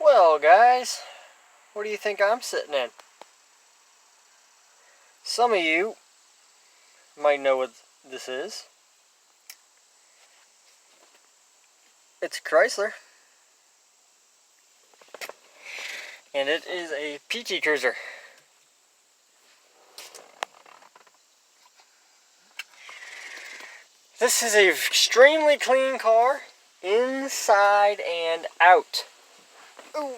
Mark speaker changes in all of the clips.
Speaker 1: Well, guys, what do you think I'm sitting in? Some of you might know what this is. It's a Chrysler. And it is a PT Cruiser. This is an extremely clean car, inside and out. Ooh,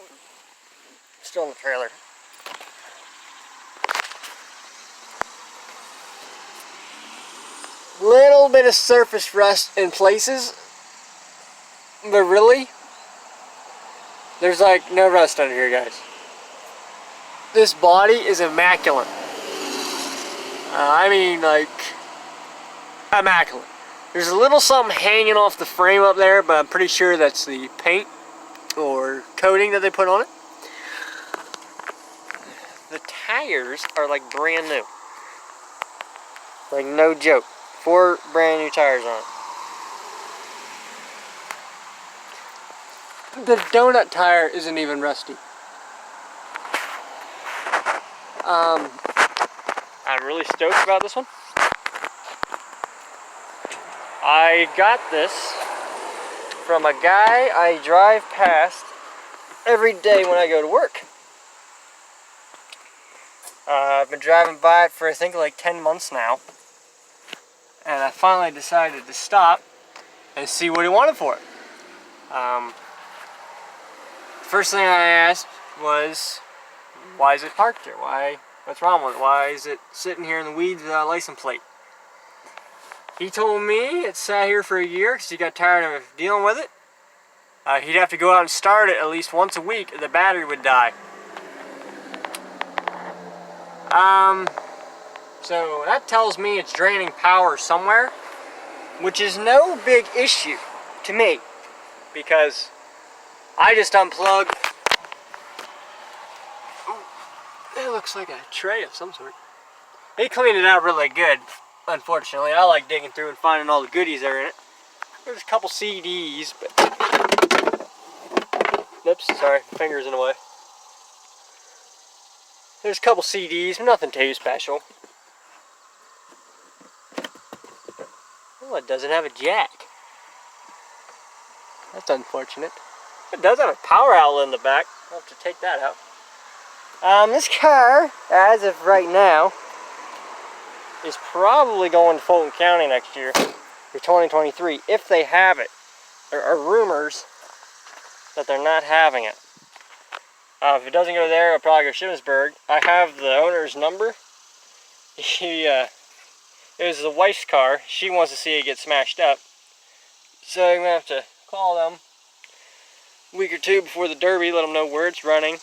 Speaker 1: still in the trailer. Little bit of surface rust in places, but really, there's like no rust under here, guys. This body is immaculate. I mean, like, immaculate. There's a little something hanging off the frame up there, but I'm pretty sure that's the paint or coating that they put on it. The tires are like brand new. Like, no joke. 4 brand new tires on it. The donut tire isn't even rusty. I'm really stoked about this one. I got this from a guy I drive past every day when I go to work. I've been driving by it for I think like 10 months now. And I finally decided to stop and see what he wanted for it. First thing I asked was, why is it parked here? What's wrong with it? Why is it sitting here in the weeds without a license plate? He told me it sat here for a year because he got tired of dealing with it. He'd have to go out and start it at least once a week or the battery would die. So that tells me it's draining power somewhere, which is no big issue to me because I just unplugged. Ooh, it looks like a tray of some sort. He cleaned it out really good, unfortunately. I like digging through and finding all the goodies that are in it. There's a couple CDs, but... Oops, sorry, fingers in the way. There's a couple CDs, but nothing too special. Oh, it doesn't have a jack. That's unfortunate. It does have a power outlet in the back. I'll have to take that out. This car, as of right now, is probably going to Fulton County next year for 2023, if they have it. There are rumors that they're not having it. If it doesn't go there, it'll probably go to Shippensburg. I have the owner's number. It was the wife's car. She wants to see it get smashed up. So I'm going to have to call them a week or two before the Derby, let them know where it's running.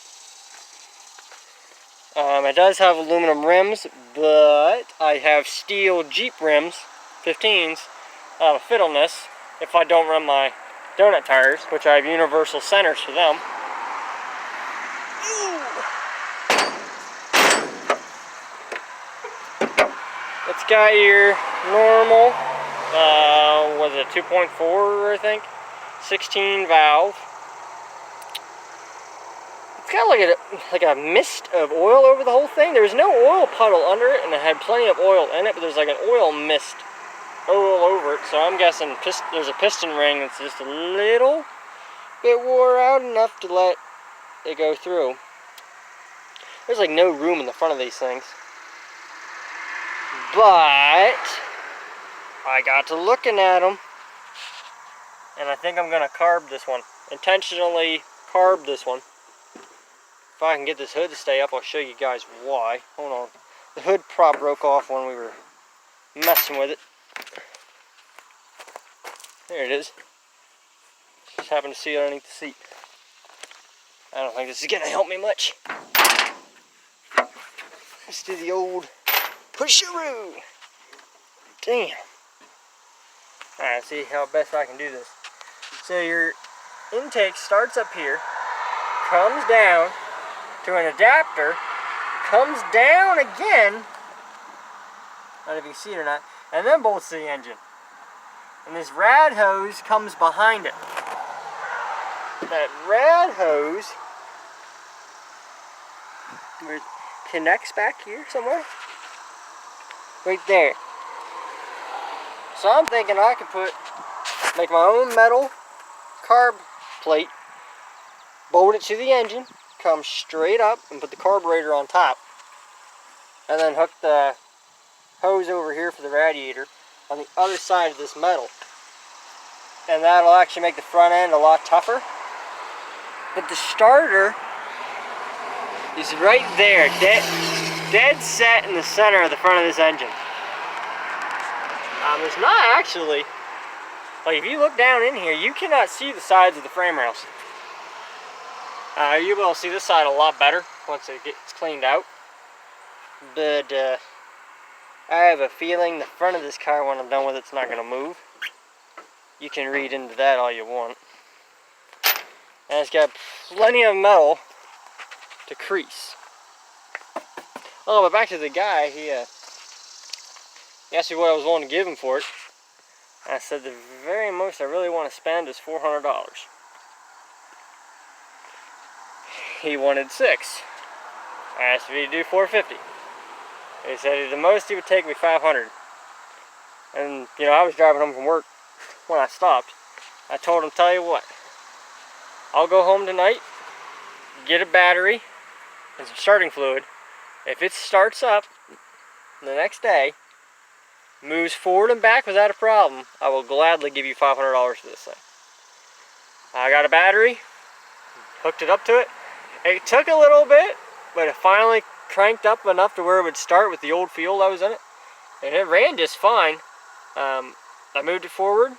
Speaker 1: It does have aluminum rims, but I have steel Jeep rims, 15s, out of fiddleness, if I don't run my donut tires, which I have universal centers for them. It's got your normal, was it 2.4, I think, 16 valve. It's got like a mist of oil over the whole thing. There's no oil puddle under it, and it had plenty of oil in it, but there's like an oil mist all over it. So I'm guessing there's a piston ring that's just a little bit wore out enough to let it go through. There's like no room in the front of these things. But I got to looking at them, and I think I'm going to carb this one. Intentionally carb this one. If I can get this hood to stay up, I'll show you guys why. Hold on. The hood prop broke off when we were messing with it. There it is. Just happened to see it underneath the seat. I don't think this is going to help me much. Let's do the old pusharoo. Damn. Alright, see how best I can do this. So your intake starts up here, comes down to an adapter, comes down again, I don't know if you can see it or not, and then bolts to the engine. And this rad hose comes behind it. That rad hose where it connects back here somewhere. Right there. So I'm thinking I could make my own metal carb plate, bolt it to the engine, come straight up and put the carburetor on top. And then hook the hose over here for the radiator on the other side of this metal. And that'll actually make the front end a lot tougher. But the starter is right there, dead set in the center of the front of this engine. There's not actually, like if you look down in here, you cannot see the sides of the frame rails. You'll be able to see this side a lot better once it gets cleaned out. But I have a feeling the front of this car, when I'm done with it, it's not going to move. You can read into that all you want. And it's got plenty of metal to crease. Oh, but back to the guy, he asked me what I was willing to give him for it. And I said the very most I really want to spend is $400. He wanted $600. I asked if he'd do $450. He said the most he would take me $500. And you know, I was driving home from work when I stopped. I told him, tell you what, I'll go home tonight, get a battery and some starting fluid. If it starts up the next day, moves forward and back without a problem, I will gladly give you $500 for this thing. I got a battery, hooked it up to it. It took a little bit, but it finally cranked up enough to where it would start with the old fuel that was in it. And it ran just fine. I moved it forward,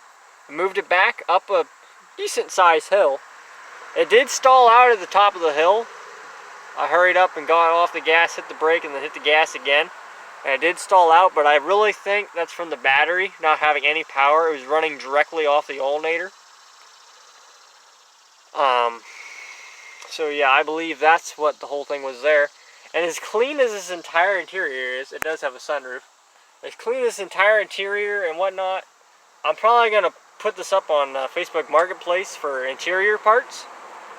Speaker 1: moved it back up a decent sized hill. It did stall out at the top of the hill. I hurried up and got off the gas, hit the brake, and then hit the gas again. And it did stall out, but I really think that's from the battery not having any power. It was running directly off the alternator. So yeah, I believe that's what the whole thing was there. And as clean as this entire interior is, it does have a sunroof. As clean as this entire interior and whatnot, I'm probably going to put this up on Facebook Marketplace for interior parts.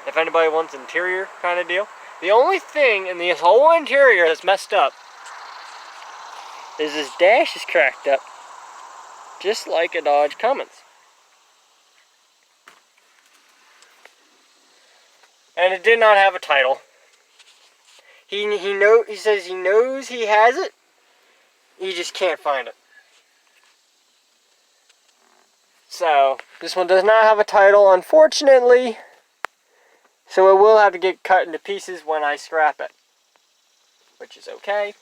Speaker 1: If anybody wants an interior kind of deal. The only thing in this whole interior that's messed up is this dash is cracked up. Just like a Dodge Cummins. And it did not have a title. He says he knows he has it. He just can't find it. So, this one does not have a title, unfortunately. So it will have to get cut into pieces when I scrap it. Which is okay,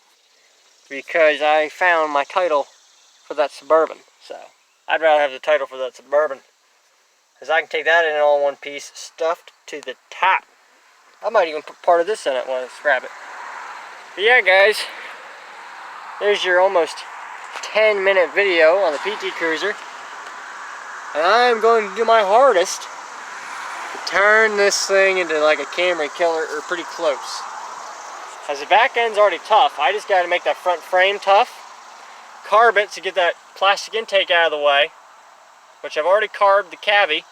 Speaker 1: because I found my title for that Suburban. So, I'd rather have the title for that Suburban. Because I can take that in all one piece, stuffed to the top. I might even put part of this in it when I scrap it. But yeah, guys, there's your almost 10-minute video on the PT Cruiser. And I'm going to do my hardest to turn this thing into like a Camry killer, or pretty close. As the back end's already tough, I just got to make that front frame tough. Carb it to get that plastic intake out of the way, which I've already carbed the cavity.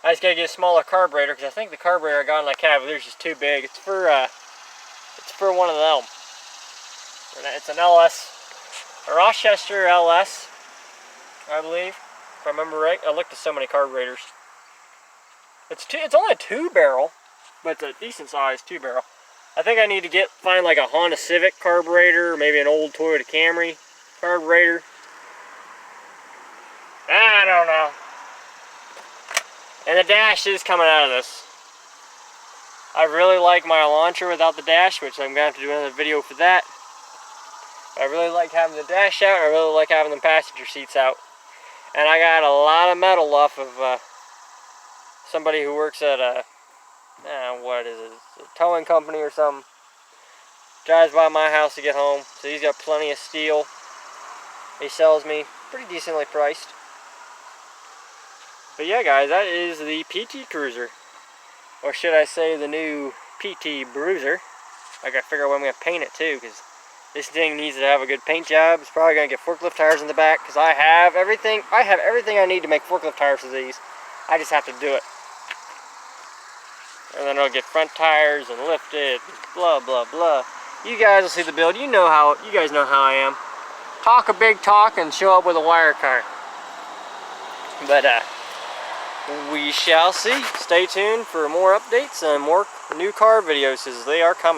Speaker 1: I just got to get a smaller carburetor, because I think the carburetor I got in that cavity is just too big. It's for one of them. It's an LS, a Rochester LS, I believe, if I remember right. I looked at so many carburetors. It's only a 2-barrel, but it's a decent sized 2-barrel. I think I need to find like a Honda Civic carburetor, or maybe an old Toyota Camry carburetor. I don't know. And the dash is coming out of this. I really like my Elantra without the dash, which I'm going to have to do another video for that. I really like having the dash out, and I really like having the passenger seats out. And I got a lot of metal off of somebody who works at a towing company or something. Drives by my house to get home, so he's got plenty of steel. He sells me pretty decently priced. But yeah, guys, that is the PT Cruiser. Or should I say the new PT Bruiser. I gotta figure out when I'm gonna paint it too, because this thing needs to have a good paint job. It's probably gonna get forklift tires in the back, because I have everything I need to make forklift tires for these. I just have to do it. and then I'll get front tires and lift it, blah blah blah. You guys will see the build. You guys know how I am. Talk a big talk and show up with a wire car. But we shall see. Stay tuned for more updates and more new car videos as they are coming.